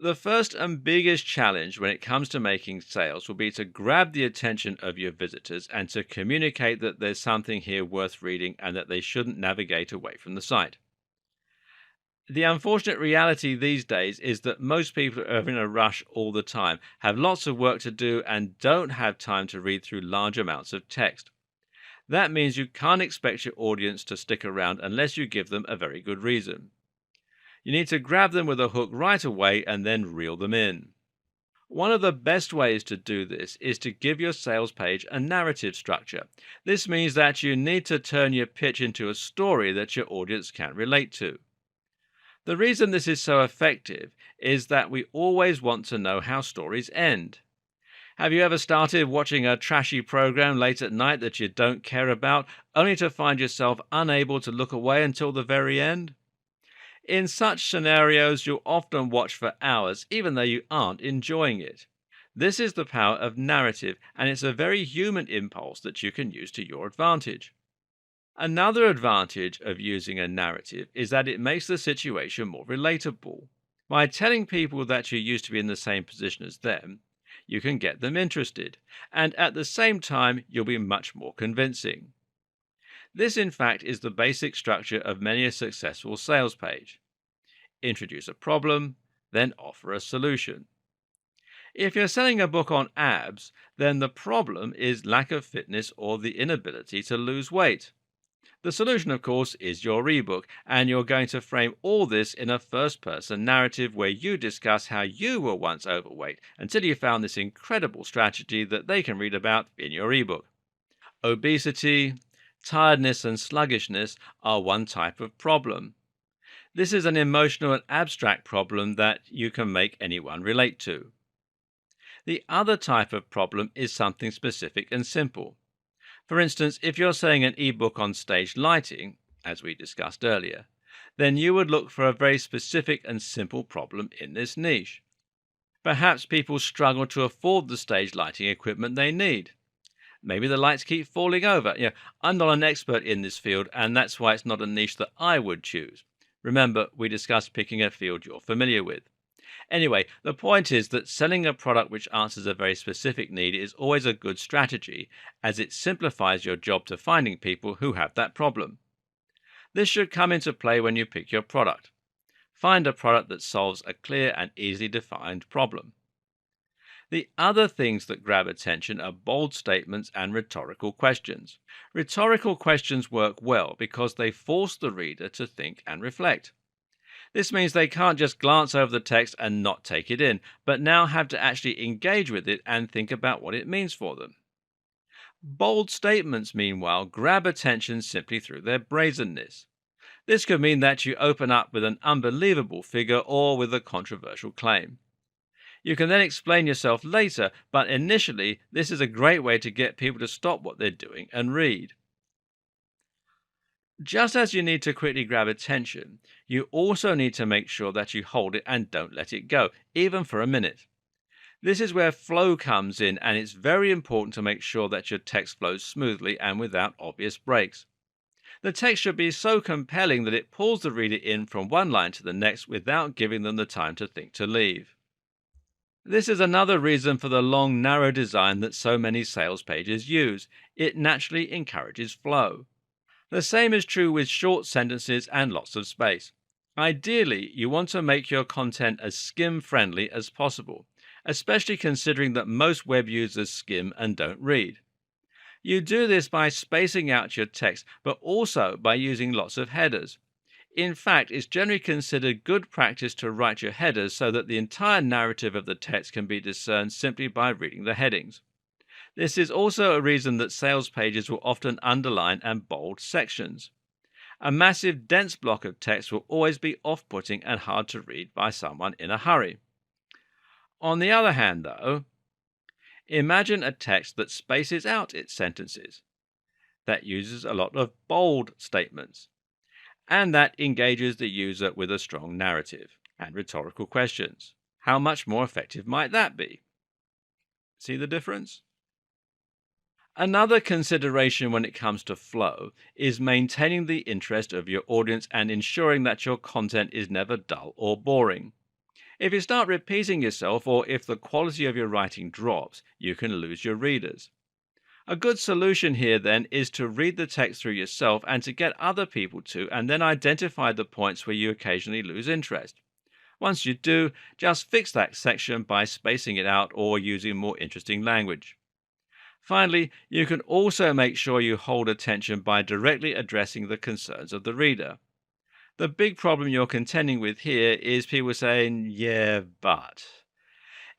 Speaker 1: The first and biggest challenge when it comes to making sales will be to grab the attention of your visitors and to communicate that there's something here worth reading and that they shouldn't navigate away from the site. The unfortunate reality these days is that most people are in a rush all the time, have lots of work to do, and don't have time to read through large amounts of text. That means you can't expect your audience to stick around unless you give them a very good reason. You need to grab them with a hook right away and then reel them in. One of the best ways to do this is to give your sales page a narrative structure. This means that you need to turn your pitch into a story that your audience can relate to. The reason this is so effective is that we always want to know how stories end. Have you ever started watching a trashy program late at night that you don't care about, only to find yourself unable to look away until the very end? In such scenarios, you'll often watch for hours, even though you aren't enjoying it. This is the power of narrative, and it's a very human impulse that you can use to your advantage. Another advantage of using a narrative is that it makes the situation more relatable. By telling people that you used to be in the same position as them, you can get them interested, and at the same time, you'll be much more convincing. This, in fact, is the basic structure of many a successful sales page. Introduce a problem, then offer a solution. If you're selling a book on abs, then the problem is lack of fitness or the inability to lose weight. The solution, of course, is your ebook, and you're going to frame all this in a first person narrative where you discuss how you were once overweight until you found this incredible strategy that they can read about in your ebook. Obesity, tiredness, and sluggishness are one type of problem. This is an emotional and abstract problem that you can make anyone relate to. The other type of problem is something specific and simple. For instance, if you're saying an ebook on stage lighting, as we discussed earlier, then you would look for a very specific and simple problem in this niche. Perhaps people struggle to afford the stage lighting equipment they need. Maybe the lights keep falling over. I'm not an expert in this field, and that's why it's not a niche that I would choose. Remember, we discussed picking a field you're familiar with. Anyway, the point is that selling a product which answers a very specific need is always a good strategy, as it simplifies your job to finding people who have that problem. This should come into play when you pick your product. Find a product that solves a clear and easily defined problem. The other things that grab attention are bold statements and rhetorical questions. Rhetorical questions work well because they force the reader to think and reflect. This means they can't just glance over the text and not take it in, but now have to actually engage with it and think about what it means for them. Bold statements, meanwhile, grab attention simply through their brazenness. This could mean that you open up with an unbelievable figure or with a controversial claim. You can then explain yourself later, but initially, this is a great way to get people to stop what they're doing and read. Just as you need to quickly grab attention, you also need to make sure that you hold it and don't let it go, even for a minute. This is where flow comes in, and it's very important to make sure that your text flows smoothly and without obvious breaks. The text should be so compelling that it pulls the reader in from one line to the next without giving them the time to think to leave. This is another reason for the long, narrow design that so many sales pages use. It naturally encourages flow. The same is true with short sentences and lots of space. Ideally, you want to make your content as skim-friendly as possible, especially considering that most web users skim and don't read. You do this by spacing out your text, but also by using lots of headers. In fact, it's generally considered good practice to write your headers so that the entire narrative of the text can be discerned simply by reading the headings. This is also a reason that sales pages will often underline and bold sections. A massive, dense block of text will always be off-putting and hard to read by someone in a hurry. On the other hand, though, imagine a text that spaces out its sentences, that uses a lot of bold statements, and that engages the user with a strong narrative and rhetorical questions. How much more effective might that be? See the difference? Another consideration when it comes to flow is maintaining the interest of your audience and ensuring that your content is never dull or boring. If you start repeating yourself or if the quality of your writing drops, you can lose your readers. A good solution here then is to read the text through yourself and to get other people to, and then identify the points where you occasionally lose interest. Once you do, just fix that section by spacing it out or using more interesting language. Finally, you can also make sure you hold attention by directly addressing the concerns of the reader. The big problem you're contending with here is people saying, yeah, but.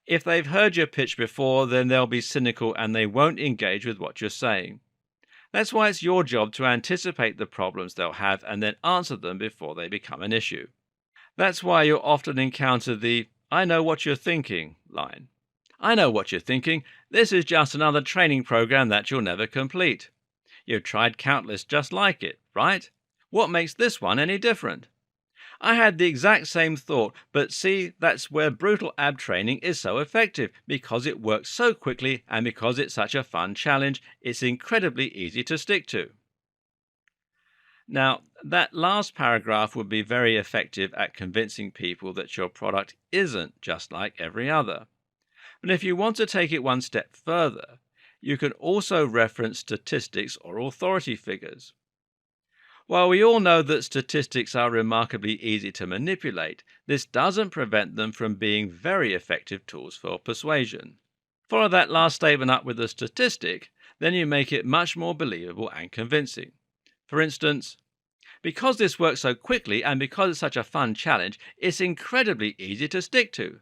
Speaker 1: If they've heard your pitch before, then they'll be cynical and they won't engage with what you're saying. That's why it's your job to anticipate the problems they'll have and then answer them before they become an issue. That's why you'll often encounter the "I know what you're thinking" line. I know what you're thinking. This is just another training program that you'll never complete. You've tried countless just like it, right? What makes this one any different? I had the exact same thought, but see, that's where brutal ab training is so effective. Because it works so quickly and because it's such a fun challenge, it's incredibly easy to stick to. Now, that last paragraph would be very effective at convincing people that your product isn't just like every other. But if you want to take it one step further, you can also reference statistics or authority figures. While we all know that statistics are remarkably easy to manipulate, this doesn't prevent them from being very effective tools for persuasion. Follow that last statement up with a statistic, then you make it much more believable and convincing. For instance, because this works so quickly and because it's such a fun challenge, it's incredibly easy to stick to.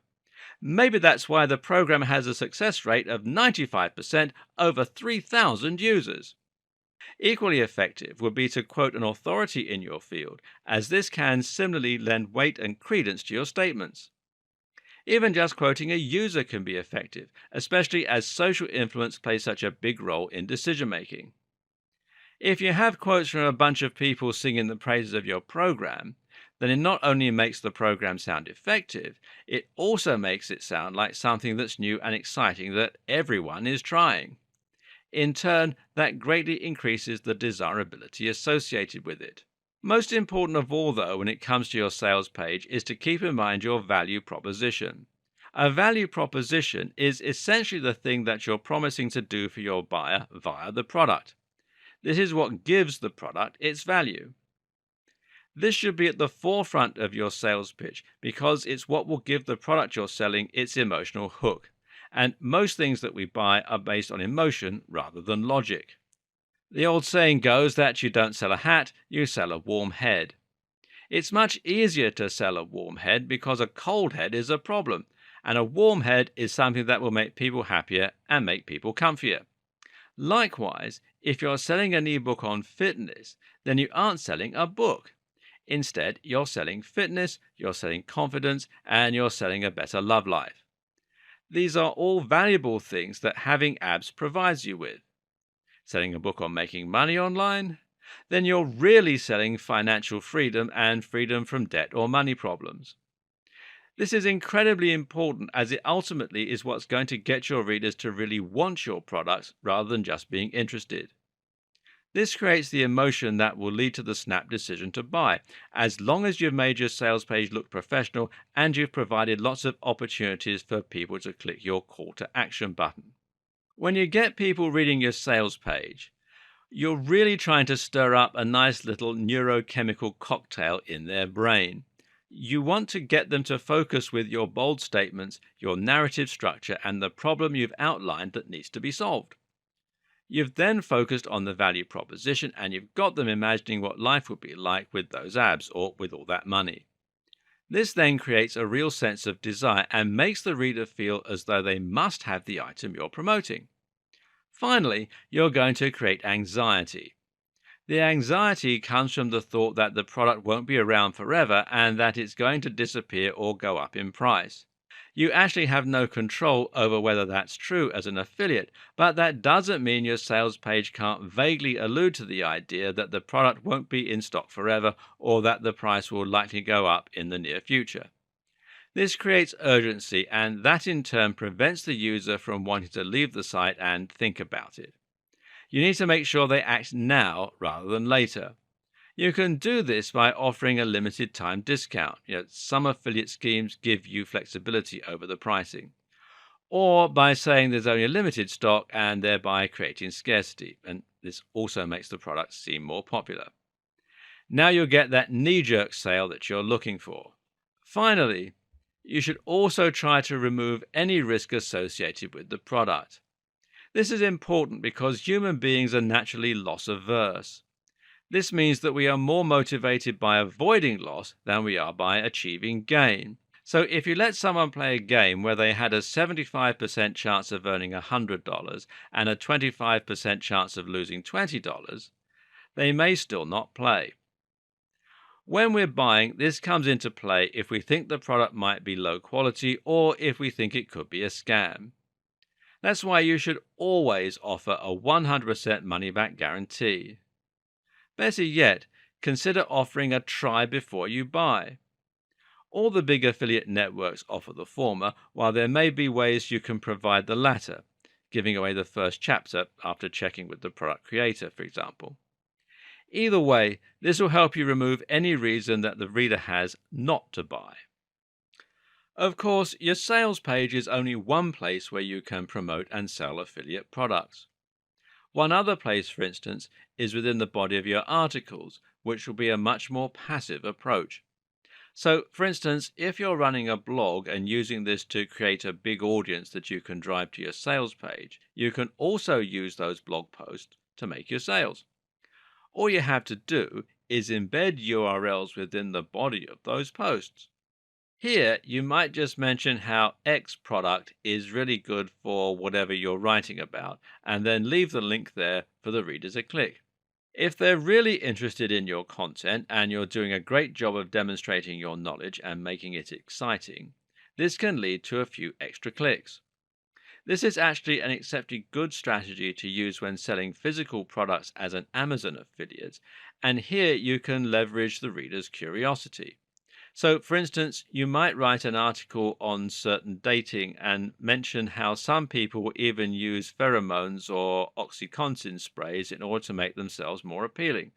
Speaker 1: Maybe that's why the program has a success rate of 95% over 3,000 users. Equally effective would be to quote an authority in your field, as this can similarly lend weight and credence to your statements. Even just quoting a user can be effective, especially as social influence plays such a big role in decision making. If you have quotes from a bunch of people singing the praises of your program, then it not only makes the program sound effective, it also makes it sound like something that's new and exciting that everyone is trying. In turn, that greatly increases the desirability associated with it. Most important of all, though, when it comes to your sales page, is to keep in mind your value proposition. A value proposition is essentially the thing that you're promising to do for your buyer via the product. This is what gives the product its value. This should be at the forefront of your sales pitch because it's what will give the product you're selling its emotional hook. And most things that we buy are based on emotion rather than logic. The old saying goes that you don't sell a hat, you sell a warm head. It's much easier to sell a warm head because a cold head is a problem, and a warm head is something that will make people happier and make people comfier. Likewise, if you're selling an ebook on fitness, then you aren't selling a book. Instead, you're selling fitness, you're selling confidence, and you're selling a better love life. These are all valuable things that having abs provides you with. Selling a book on making money online? Then you're really selling financial freedom and freedom from debt or money problems. This is incredibly important as it ultimately is what's going to get your readers to really want your products rather than just being interested. This creates the emotion that will lead to the snap decision to buy, as long as you've made your sales page look professional and you've provided lots of opportunities for people to click your call to action button. When you get people reading your sales page, you're really trying to stir up a nice little neurochemical cocktail in their brain. You want to get them to focus with your bold statements, your narrative structure, and the problem you've outlined that needs to be solved. You've then focused on the value proposition and you've got them imagining what life would be like with those abs or with all that money. This then creates a real sense of desire and makes the reader feel as though they must have the item you're promoting. Finally, you're going to create anxiety. The anxiety comes from the thought that the product won't be around forever and that it's going to disappear or go up in price. You actually have no control over whether that's true as an affiliate, but that doesn't mean your sales page can't vaguely allude to the idea that the product won't be in stock forever or that the price will likely go up in the near future. This creates urgency, and that in turn prevents the user from wanting to leave the site and think about it. You need to make sure they act now rather than later. You can do this by offering a limited time discount. Some affiliate schemes give you flexibility over the pricing. Or by saying there's only a limited stock and thereby creating scarcity. And this also makes the product seem more popular. Now you'll get that knee-jerk sale that you're looking for. Finally, you should also try to remove any risk associated with the product. This is important because human beings are naturally loss averse. This means that we are more motivated by avoiding loss than we are by achieving gain. So if you let someone play a game where they had a 75% chance of earning $100 and a 25% chance of losing $20, they may still not play. When we're buying, this comes into play if we think the product might be low quality or if we think it could be a scam. That's why you should always offer a 100% money-back guarantee. Better yet, consider offering a try before you buy. All the big affiliate networks offer the former, while there may be ways you can provide the latter, giving away the first chapter after checking with the product creator, for example. Either way, this will help you remove any reason that the reader has not to buy. Of course, your sales page is only one place where you can promote and sell affiliate products. One other place, for instance, is within the body of your articles, which will be a much more passive approach. So, for instance, if you're running a blog and using this to create a big audience that you can drive to your sales page, you can also use those blog posts to make your sales. All you have to do is embed URLs within the body of those posts. Here, you might just mention how X product is really good for whatever you're writing about, and then leave the link there for the reader to click. If they're really interested in your content and you're doing a great job of demonstrating your knowledge and making it exciting, this can lead to a few extra clicks. This is actually an exceptionally good strategy to use when selling physical products as an Amazon affiliate, and here you can leverage the reader's curiosity. So, for instance, you might write an article on certain dating and mention how some people will even use pheromones or OxyContin sprays in order to make themselves more appealing.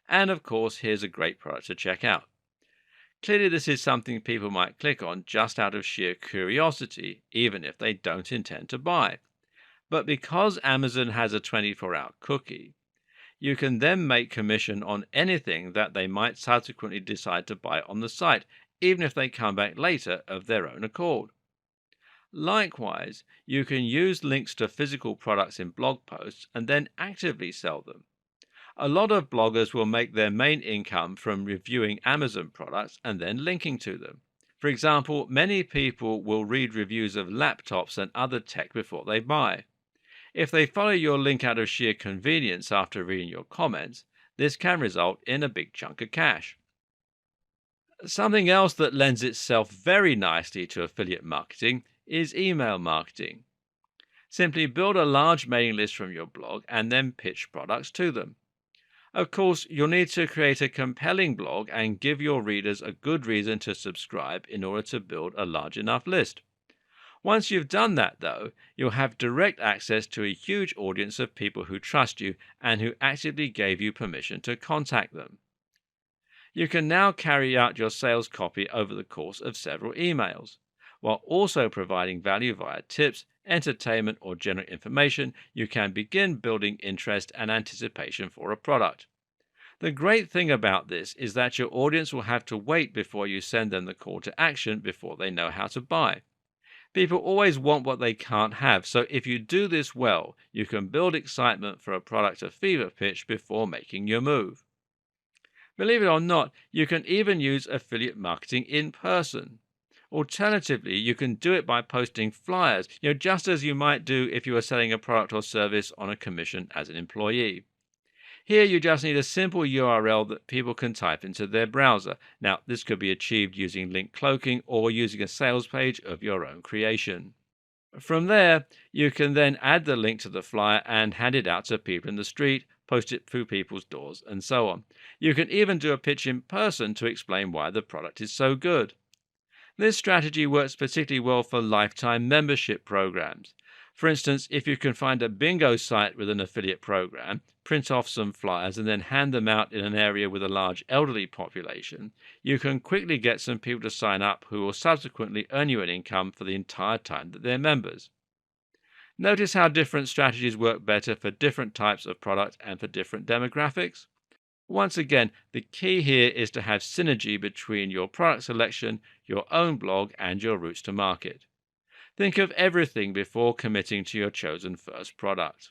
Speaker 1: And of course, here's a great product to check out. Clearly, this is something people might click on just out of sheer curiosity, even if they don't intend to buy. But because Amazon has a 24-hour cookie, you can then make commission on anything that they might subsequently decide to buy on the site, even if they come back later of their own accord. Likewise, you can use links to physical products in blog posts and then actively sell them. A lot of bloggers will make their main income from reviewing Amazon products and then linking to them. For example, many people will read reviews of laptops and other tech before they buy. If they follow your link out of sheer convenience after reading your comments, this can result in a big chunk of cash. Something else that lends itself very nicely to affiliate marketing is email marketing. Simply build a large mailing list from your blog and then pitch products to them. Of course, you'll need to create a compelling blog and give your readers a good reason to subscribe in order to build a large enough list. Once you've done that, though, you'll have direct access to a huge audience of people who trust you and who actively gave you permission to contact them. You can now carry out your sales copy over the course of several emails. While also providing value via tips, entertainment, or general information, you can begin building interest and anticipation for a product. The great thing about this is that your audience will have to wait before you send them the call to action before they know how to buy. People always want what they can't have, so if you do this well, you can build excitement for a product or fever pitch before making your move. Believe it or not, you can even use affiliate marketing in person. Alternatively, you can do it by posting flyers, just as you might do if you were selling a product or service on a commission as an employee. Here you just need a simple URL that people can type into their browser. Now, this could be achieved using link cloaking or using a sales page of your own creation. From there, you can then add the link to the flyer and hand it out to people in the street, post it through people's doors, and so on. You can even do a pitch in person to explain why the product is so good. This strategy works particularly well for lifetime membership programs. For instance, if you can find a bingo site with an affiliate program, print off some flyers and then hand them out in an area with a large elderly population, you can quickly get some people to sign up who will subsequently earn you an income for the entire time that they're members. Notice how different strategies work better for different types of product and for different demographics? Once again, the key here is to have synergy between your product selection, your own blog, and your routes to market. Think of everything before committing to your chosen first product.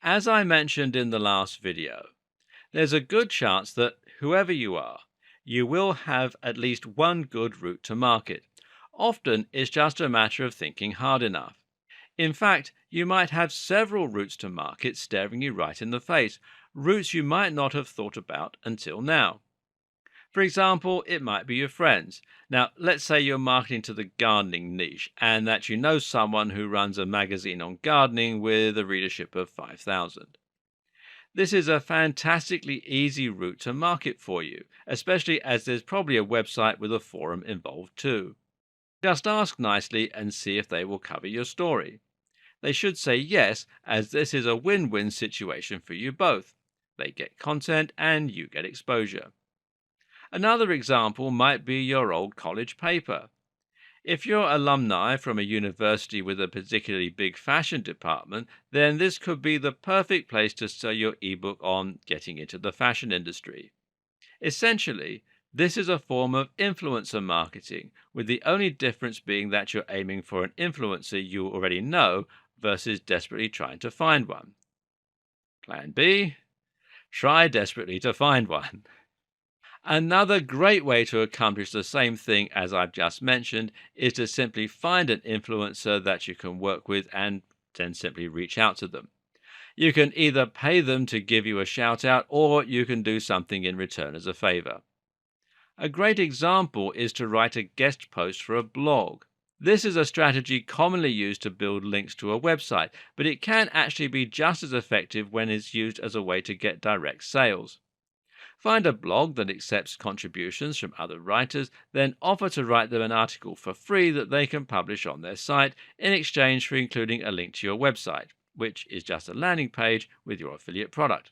Speaker 1: As I mentioned in the last video, there's a good chance that whoever you are, you will have at least one good route to market. Often it's just a matter of thinking hard enough. In fact, you might have several routes to market staring you right in the face, routes you might not have thought about until now. For example, it might be your friends. Now, let's say you're marketing to the gardening niche and that you know someone who runs a magazine on gardening with a readership of 5,000. This is a fantastically easy route to market for you, especially as there's probably a website with a forum involved too. Just ask nicely and see if they will cover your story. They should say yes, as this is a win win situation for you both. They get content and you get exposure. Another example might be your old college paper. If you're alumni from a university with a particularly big fashion department, then this could be the perfect place to sell your ebook on getting into the fashion industry. Essentially, this is a form of influencer marketing, with the only difference being that you're aiming for an influencer you already know versus desperately trying to find one. Plan B: try desperately to find one. Another great way to accomplish the same thing as I've just mentioned is to simply find an influencer that you can work with and then simply reach out to them. You can either pay them to give you a shout out or you can do something in return as a favor. A great example is to write a guest post for a blog. This is a strategy commonly used to build links to a website, but it can actually be just as effective when it's used as a way to get direct sales. Find a blog that accepts contributions from other writers, then offer to write them an article for free that they can publish on their site in exchange for including a link to your website, which is just a landing page with your affiliate product.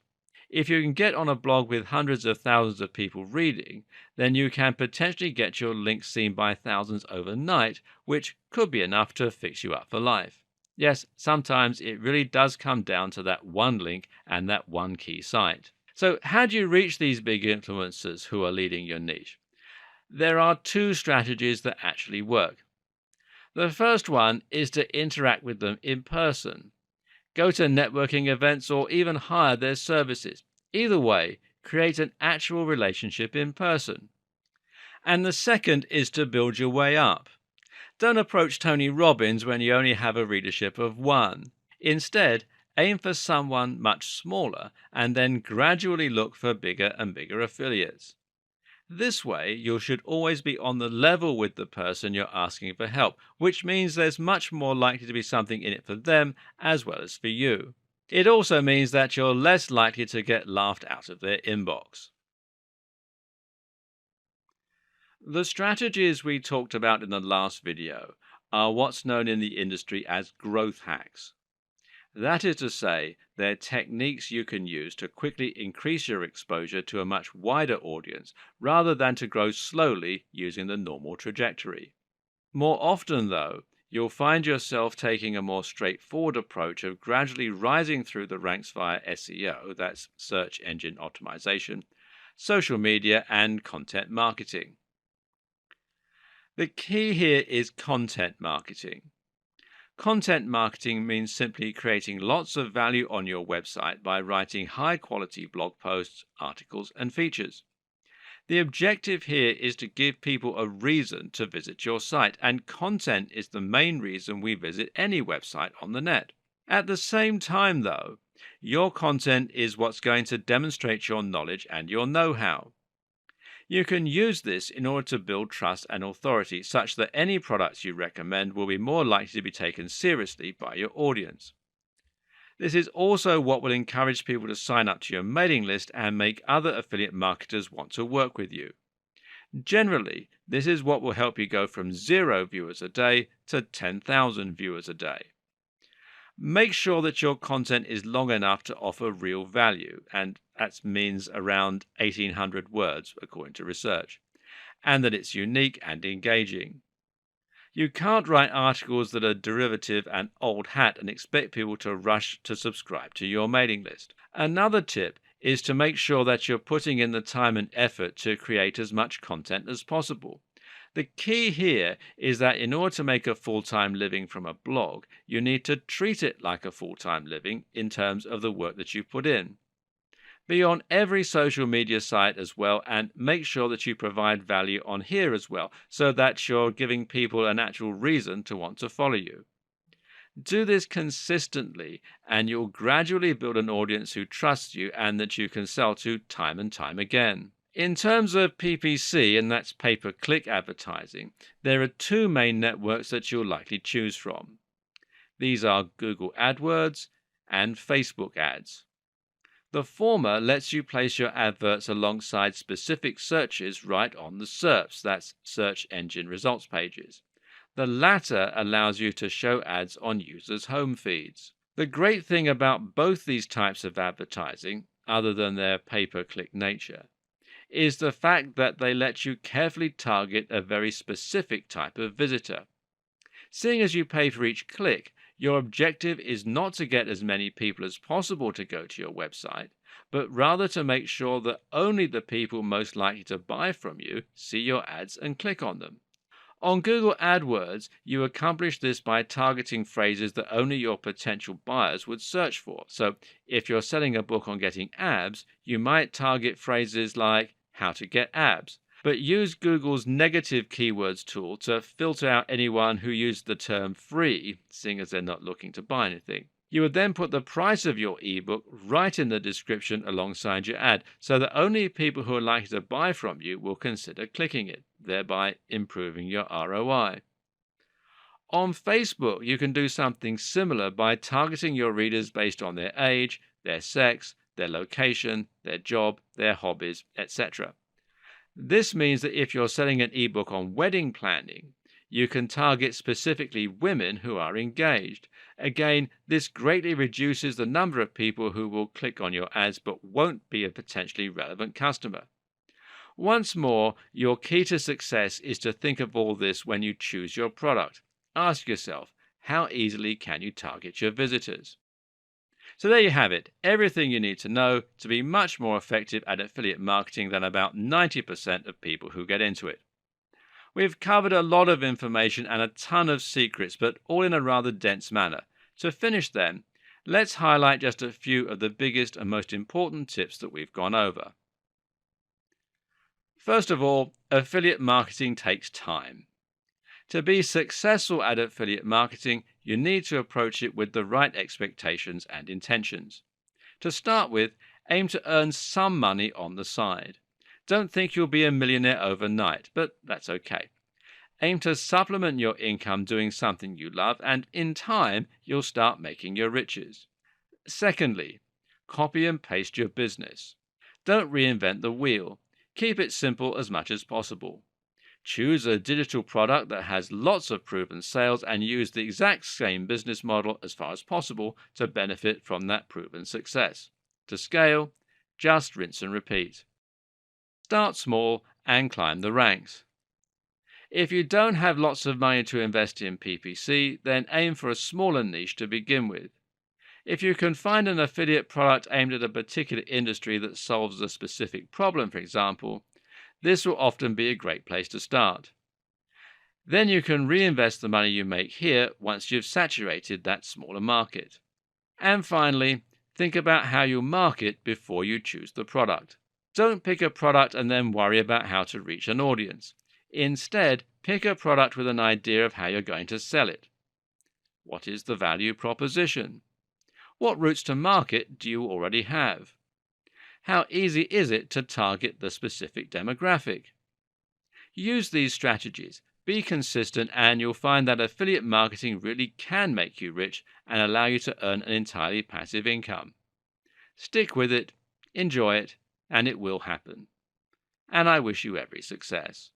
Speaker 1: If you can get on a blog with hundreds of thousands of people reading, then you can potentially get your links seen by thousands overnight, which could be enough to fix you up for life. Yes, sometimes it really does come down to that one link and that one key site. So, how do you reach these big influencers who are leading your niche? There are two strategies that actually work. The first one is to interact with them in person. Go to networking events or even hire their services. Either way, create an actual relationship in person. And the second is to build your way up. Don't approach Tony Robbins when you only have a readership of one. Instead, aim for someone much smaller and then gradually look for bigger and bigger affiliates. This way, you should always be on the level with the person you're asking for help, which means there's much more likely to be something in it for them as well as for you. It also means that you're less likely to get laughed out of their inbox. The strategies we talked about in the last video are what's known in the industry as growth hacks. That is to say, they're techniques you can use to quickly increase your exposure to a much wider audience rather than to grow slowly using the normal trajectory. More often, though, you'll find yourself taking a more straightforward approach of gradually rising through the ranks via SEO, that's search engine optimization, social media, and content marketing. The key here is content marketing. Content marketing means simply creating lots of value on your website by writing high quality blog posts, articles, and features. The objective here is to give people a reason to visit your site, and content is the main reason we visit any website on the net. At the same time, though, your content is what's going to demonstrate your knowledge and your know how. You can use this in order to build trust and authority such that any products you recommend will be more likely to be taken seriously by your audience. This is also what will encourage people to sign up to your mailing list and make other affiliate marketers want to work with you. Generally, this is what will help you go from 0 viewers a day to 10,000 viewers a day. Make sure that your content is long enough to offer real value, and that means around 1,800 words according to research, and that it's unique and engaging. You can't write articles that are derivative and old hat and expect people to rush to subscribe to your mailing list. Another tip is to make sure that you're putting in the time and effort to create as much content as possible. The key here is that in order to make a full-time living from a blog, you need to treat it like a full-time living in terms of the work that you put in. Be on every social media site as well, and make sure that you provide value on here as well, so that you're giving people an actual reason to want to follow you. Do this consistently, and you'll gradually build an audience who trusts you and that you can sell to time and time again. In terms of PPC, and that's pay-per-click advertising, there are two main networks that you'll likely choose from. These are Google AdWords and Facebook ads. The former lets you place your adverts alongside specific searches right on the SERPs, that's search engine results pages. The latter allows you to show ads on users' home feeds. The great thing about both these types of advertising, other than their pay-per-click nature, is the fact that they let you carefully target a very specific type of visitor. Seeing as you pay for each click, your objective is not to get as many people as possible to go to your website, but rather to make sure that only the people most likely to buy from you see your ads and click on them. On Google AdWords, you accomplish this by targeting phrases that only your potential buyers would search for. So, if you're selling a book on getting abs, you might target phrases like how to get abs, but use Google's negative keywords tool to filter out anyone who used the term free, seeing as they're not looking to buy anything. You would then put the price of your ebook right in the description alongside your ad, so that only people who are likely to buy from you will consider clicking it, thereby improving your ROI. On Facebook, you can do something similar by targeting your readers based on their age, their sex, their location, their job, their hobbies, etc. This means that if you're selling an ebook on wedding planning, you can target specifically women who are engaged. Again, this greatly reduces the number of people who will click on your ads but won't be a potentially relevant customer. Once more, your key to success is to think of all this when you choose your product. Ask yourself, how easily can you target your visitors? So there you have it, everything you need to know to be much more effective at affiliate marketing than about 90% of people who get into it. We've covered a lot of information and a ton of secrets, but all in a rather dense manner. To finish then, let's highlight just a few of the biggest and most important tips that we've gone over. First of all, affiliate marketing takes time. To be successful at affiliate marketing, you need to approach it with the right expectations and intentions. To start with, aim to earn some money on the side. Don't think you'll be a millionaire overnight, but that's okay. Aim to supplement your income doing something you love, and in time, you'll start making your riches. Secondly, copy and paste your business. Don't reinvent the wheel. Keep it simple as much as possible. Choose a digital product that has lots of proven sales and use the exact same business model as far as possible to benefit from that proven success. To scale, just rinse and repeat. Start small and climb the ranks. If you don't have lots of money to invest in PPC, then aim for a smaller niche to begin with. If you can find an affiliate product aimed at a particular industry that solves a specific problem, for example, this will often be a great place to start. Then you can reinvest the money you make here once you've saturated that smaller market. And finally, think about how you'll market before you choose the product. Don't pick a product and then worry about how to reach an audience. Instead, pick a product with an idea of how you're going to sell it. What is the value proposition? What routes to market do you already have? How easy is it to target the specific demographic? Use these strategies, be consistent, and you'll find that affiliate marketing really can make you rich and allow you to earn an entirely passive income. Stick with it, enjoy it, and it will happen. And I wish you every success.